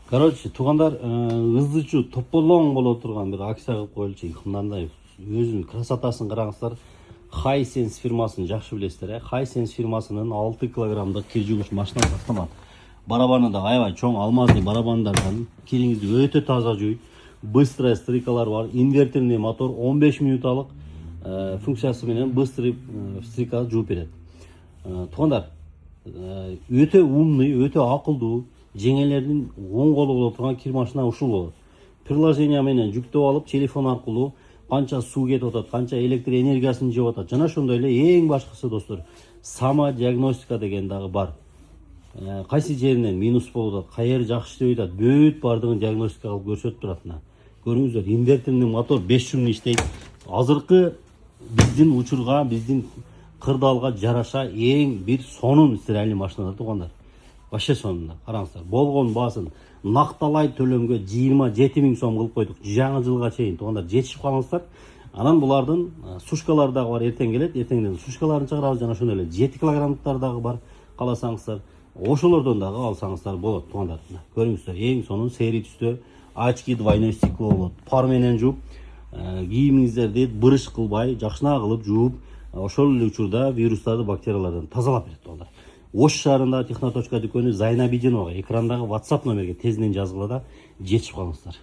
Короче, туугандар, ыздычуу тополоң боло турган бир акция кылып коелучу. Мындай өзүнүн красотасын караңыздар. Hisense фирмасын жакшы билесиздер, Hisense фирмасынын 6 килограммдык кир жугуч машинасы автомат. Барабаны да аябай чоң алмазный барабандардан кириңизди өтө таза жууйт. Быстрая стройкалар бар, инвертерный мотор 15 минуталык функциясы менен быстрый стройка жууп берет. Туугандар, өтө умный, өтө акылдуу, жеңелердин оң колу боло турган кир машина ушул болот. Приложение менен жүктөп алып, телефон аркылуу канча суу кетип атат, канча электр энергиясын жеп атат. Жана ошондой эле эң башкысы достор, сама диагностика деген дагы бар. Кайсы жеринен минус болуп атат, кайер жакшы иштеп атат, бүт бардыгын диагностика кылып көрсөтүп турат. Көрүңүздөр, инвертерный мотор 5 жүмүн иштейт. Азыркы биздин учурга, биздин кырдаалга жараша эң бир сонун стиральный машина туугандар. Вообще сонун. Караңыздар, болгон баасын накталай төлөмгө 27 000 сом кылып койдук. Жаңы жылга чейин туугандар жетишип калыңыздар. Анан булардын сушкалары дагы бар, эртең келет, эртеңден сушкаларын чыгарабыз, жана ошондой эле 7 килограммдыктар дагы бар, кааласаңыздар. Ошолордон дагы алсаңыздар болот туугандар. Көрүңүздөр, эң сонун серий түстө очки двойной стекло болот. Пар менен жууп, кийимиңиздерди бырыш кылбай, жакшына кылып жууп, ошол эле учурда вирустарды, бактериялардан тазалап берет туугандар. Ош шаарындагы Техноточка дүкөнү Зайнабидинова, экрандагы WhatsApp номерге тезинен жазгыла да жетишип калыңыздар.